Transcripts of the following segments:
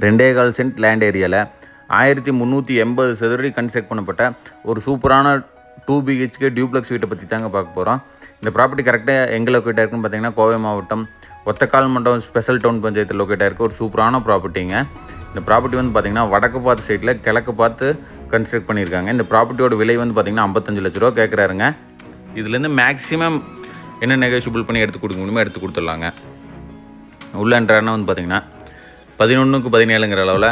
2.25 cent land ஏரியாவில் 1380 சதுரடி construct பண்ணப்பட்ட ஒரு சூப்பரான 2 BHK டியூப்ளெக்ஸ் வீட்டை பற்றி தாங்க பார்க்க போகிறோம். இந்த ப்ராப்பர்ட்டி கரெக்டாக எங்கே லொக்கேட் ஆயிருக்குன்னு பார்த்தீங்கன்னா கோவை மாவட்டம் ஒத்தக்கால் மண்டபம் ஸ்பெஷல் டவுன் பஞ்சாயத்தில் லொக்கேட் ஆயிருக்கு. ஒரு சூப்பரான ப்ராப்பர்ட்டிங்க. இந்த ப்ராப்பர்ட்டி வந்து பார்த்திங்கன்னா வடக்கு பார்த்து சைடில் கிழக்கு பார்த்து கன்ஸ்ட்ரக்ட் பண்ணியிருக்காங்க. இந்த ப்ராப்பர்ட்டியோட விலை வந்து பார்த்திங்கன்னா 55 லட்ச ரூபா கேட்குறாருங்க. இதுலேருந்து மேக்ஸிமம் என்ன நெகோஷியபிள் பண்ணி எடுத்து கொடுக்க முடியுமோ எடுத்து கொடுத்துடலாங்க. உள்ள என்ட்ரானா வந்து பார்த்திங்கன்னா 11x17ங்கிற அளவில்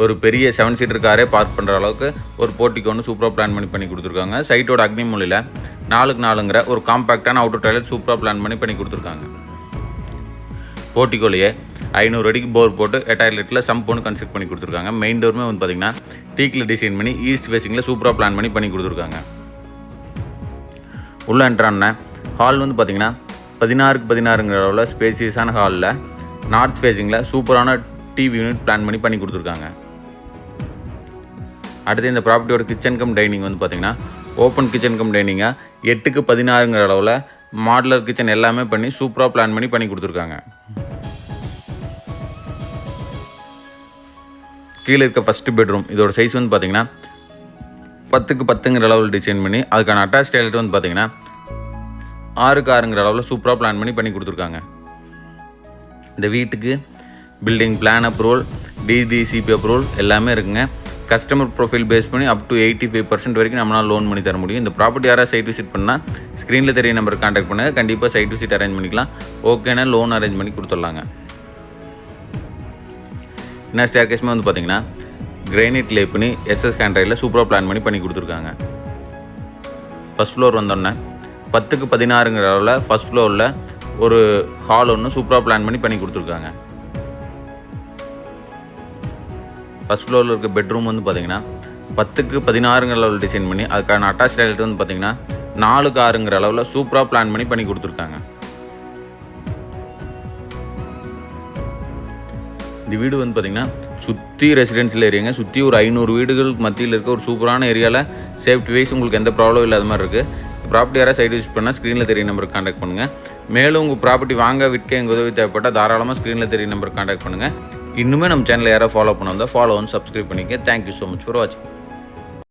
ஒரு பெரிய 7 சீட்டர் காரே பார்க் பண்ணுற அளவுக்கு ஒரு போர்ட்டிக்கு ஒன்று சூப்பராக பிளான் பண்ணி கொடுத்துருக்காங்க. சைட்டோட அக்னி மூலையில் 4x4ங்கிற ஒரு காம்பேக்டான அவுட்டர் டாய்லெட் சூப்பராக பிளான் பண்ணி கொடுத்துருக்காங்க. போர்ட்டிக்கோலையே 500 அடிக்கு போர் போட்டு டாய்லெட்டில் சம்ப் ஒன்று கன்ஸ்ட்ரக்ட் பண்ணி கொடுத்துருக்காங்க. மெயின் டோருமே வந்து பார்த்திங்கன்னா டீக்கில் டிசைன் பண்ணி ஈஸ்ட் ஃபேஸிங்கில் சூப்பராக பிளான் பண்ணி கொடுத்துருக்காங்க. உள்ள என்ட்ரான ஹால் வந்து பார்த்திங்கன்னா 16x16ங்கிற அளவில் ஸ்பேசியஸான ஹாலில் நார்த் ஃபேஸிங்கில் சூப்பரான டிவி யூனிட் பிளான் பண்ணி கொடுத்துருக்காங்க. அடுத்து இந்த ப்ராப்பர்ட்டியோட கிச்சன் கம் டைனிங் வந்து பார்த்திங்கன்னா ஓப்பன் கிச்சன் கம் டைனிங்காக 8x16ங்கிற அளவில் மாடுலர் கிச்சன் எல்லாமே பண்ணி சூப்பராக பிளான் பண்ணி கொடுத்துருக்காங்க. கீழே இருக்க ஃபஸ்ட்டு பெட்ரூம் இதோட சைஸ் வந்து பார்த்திங்கன்னா 10x10ங்கிற அளவில் டிசைன் பண்ணி அதுக்கான அட்டாச் டாய்லெட் வந்து பார்த்திங்கன்னா 6x6ங்கிற அளவில் சூப்பராக பிளான் பண்ணி கொடுத்துருக்காங்க. இந்த வீட்டுக்கு building plan approval, DDCP approval எல்லாமே இருக்குங்க. கஸ்டமர் ப்ரொஃபைல் பேஸ் பண்ணி அப் டு 85% வரைக்கும் நம்மளால் லோன் பண்ணி தர முடியும். இந்த ப்ராப்பர்ட்டி யாராவது சைட் விசிட் பண்ணால் ஸ்க்ரீனில் தெரிய நம்பர் கான்டாக்ட் பண்ணுங்கள். கண்டிப்பாக சைட் விசிட் அரேஞ்ச் பண்ணிக்கலாம். ஓகேனா லோன் அரேஞ்ச் பண்ணி கொடுத்துடலாங்க. என்ன ஸ்டேர்கேஸுமே வந்து பார்த்திங்கன்னா கிரைனைட் லே பண்ணி SS ஹேண்ட்ரைடில் சூப்பராக பிளான் பண்ணி கொடுத்துருக்காங்க. ஃபஸ்ட் ஃப்ளோர் வந்தோடனே 10x16ங்கிற அளவில் ஃபஸ்ட் ஃப்ளோரில் ஒரு ஹால் ஒன்று சூப்பராக பிளான் பண்ணி கொடுத்துருக்காங்க. ஃபஸ்ட் ஃப்ளோரில் இருக்க பெட்ரூம் வந்து பார்த்திங்கன்னா 10x16ங்கிற அளவில் டிசைன் பண்ணி அதுக்கான அட்டாச் டாய்லெட் வந்து பார்த்திங்கன்னா 4x6ங்கிற அளவில் சூப்பராக பிளான் பண்ணி கொடுத்துருக்காங்க. இந்த வீடு வந்து பார்த்திங்கன்னா சுற்றி ரெசிடென்ஷியல் ஏரியாங்க. சுற்றி ஒரு 500 வீடுகளுக்கு மத்தியில் இருக்க ஒரு சூப்பரான ஏரியாவில் சேஃப்டி வைஸ் உங்களுக்கு எந்த ப்ராப்ளம் இல்லாத மாதிரி இருக்குது. ப்ராப்பர்ட்டி யாராவது சைட் விசிட் பண்ணால் ஸ்க்ரீனில் தெரிய நம்பருக்கு கான்டாக்ட் பண்ணுங்கள். மேலும் உங்கள் ப்ராப்பர்ட்டி வாங்க விற்க எங்கள் உதவி தேவைப்பட்டால் தாராளமாக ஸ்க்ரீனில் தெரிய நம்பருக்கு கான்டாக்ட் பண்ணுங்கள். இன்னுமே நம்ம சேனலில் யாராவது ஃபாலோ பண்ண வந்தால் ஃபாலோ வந்து சப்ஸ்கிரைப் பண்ணிக்க. தேங்க்யூ ஸோ மச் ஃபார் வாட்சிங்.